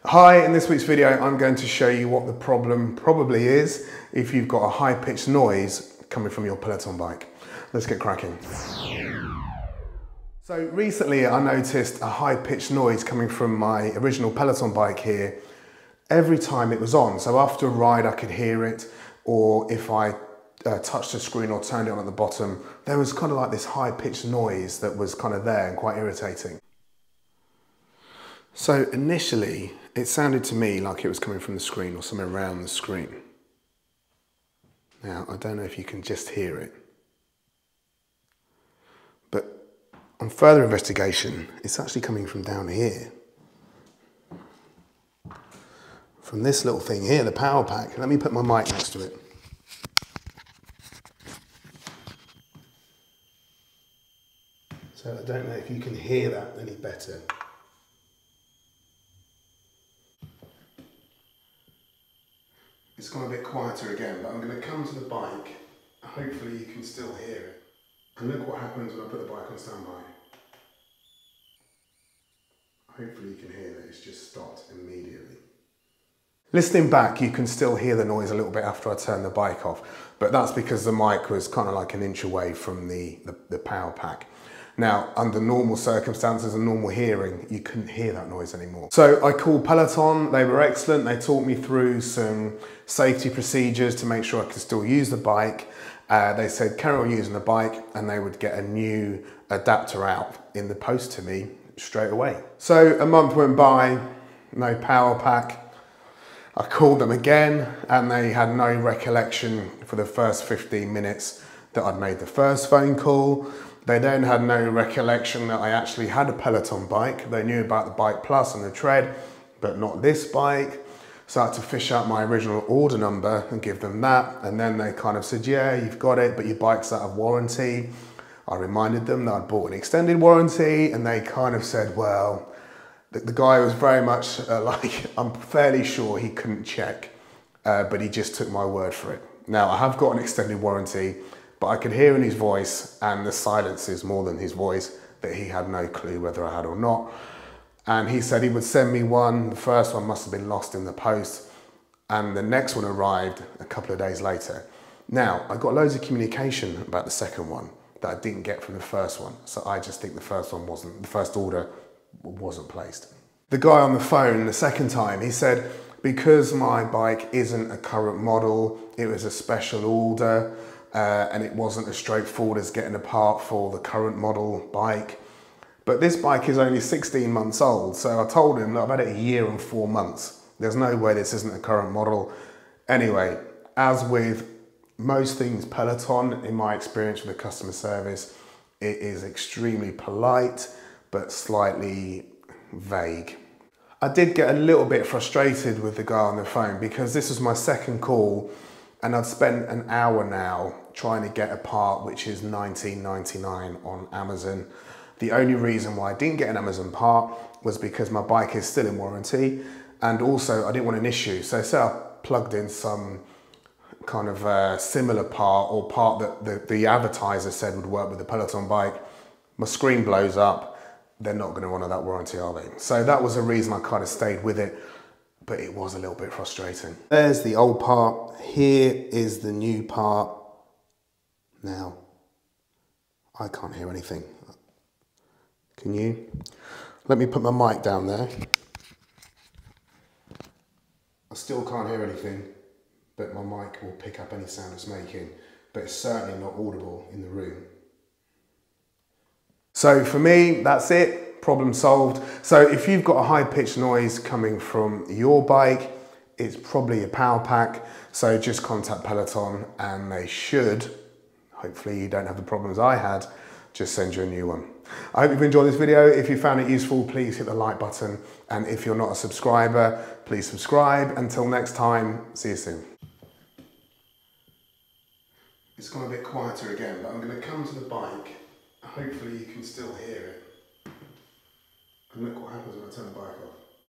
Hi, in this week's video I'm going to show you what the problem probably is if you've got a high-pitched noise coming from your Peloton bike. Let's get cracking. So recently I noticed a high-pitched noise coming from my original Peloton bike here every time it was on. So after a ride I could hear it, or if I touched the screen or turned it on at the bottom, there was kind of like this high-pitched noise that was kind of there and quite irritating. So initially, it sounded to me like it was coming from the screen or somewhere around the screen. Now, I don't know if you can just hear it, but on further investigation, it's actually coming from down here. From this little thing here, the power pack. Let me put my mic next to it. So I don't know if you can hear that any better. It's gone a bit quieter again, but I'm going to come to the bike. Hopefully you can still hear it. And look what happens when I put the bike on standby. Hopefully you can hear that it's just stopped immediately. Listening back, you can still hear the noise a little bit after I turn the bike off, but that's because the mic was kind of like an inch away from the power pack. Now, under normal circumstances and normal hearing, you couldn't hear that noise anymore. So I called Peloton, they were excellent. They taught me through some safety procedures to make sure I could still use the bike. They said carry on using the bike and they would get a new adapter out in the post to me straight away. So a month went by, no power pack. I called them again and they had no recollection for the first 15 minutes that I'd made the first phone call. They then had no recollection that I actually had a Peloton bike. They knew about the Bike Plus and the Tread, but not this bike. So I had to fish out my original order number and give them that. And then they kind of said, yeah, you've got it, but your bike's out of warranty. I reminded them that I'd bought an extended warranty and they kind of said, well, the guy was very much like, I'm fairly sure he couldn't check, but he just took my word for it. Now I have got an extended warranty, but I could hear in his voice, and the silence is more than his voice, that he had no clue whether I had or not. And he said he would send me one. The first one must have been lost in the post, and the next one arrived a couple of days later. Now, I got loads of communication about the second one that I didn't get from the first one. So I just think the first order wasn't placed. The guy on the phone the second time, he said, because my bike isn't a current model, it was a special order, and it wasn't as straightforward as getting a part for the current model bike. But this bike is only 16 months old, so I told him that I've had it a year and 4 months. There's no way this isn't a current model. Anyway, as with most things Peloton, in my experience with the customer service, it is extremely polite, but slightly vague. I did get a little bit frustrated with the guy on the phone because this was my second call and I'd spent an hour now trying to get a part which is $19.99 on Amazon. The only reason why I didn't get an Amazon part was because my bike is still in warranty, and also I didn't want an issue. So say I plugged in some kind of similar part or part that the advertiser said would work with the Peloton bike, my screen blows up, they're not going to honour that warranty, are they? So that was the reason I kind of stayed with it. But it was a little bit frustrating. There's the old part. Here is the new part. Now, I can't hear anything. Can you? Let me put my mic down there. I still can't hear anything, but my mic will pick up any sound it's making, but it's certainly not audible in the room. So for me, that's it. Problem solved. So if you've got a high-pitched noise coming from your bike, it's probably a power pack. So just contact Peloton and they should, hopefully you don't have the problems I had, just send you a new one. I hope you've enjoyed this video. If you found it useful, please hit the like button. And if you're not a subscriber, please subscribe. Until next time, see you soon. It's gone a bit quieter again, but I'm going to come to the bike. Hopefully you can still hear it. And look what happens when I turn the bike off.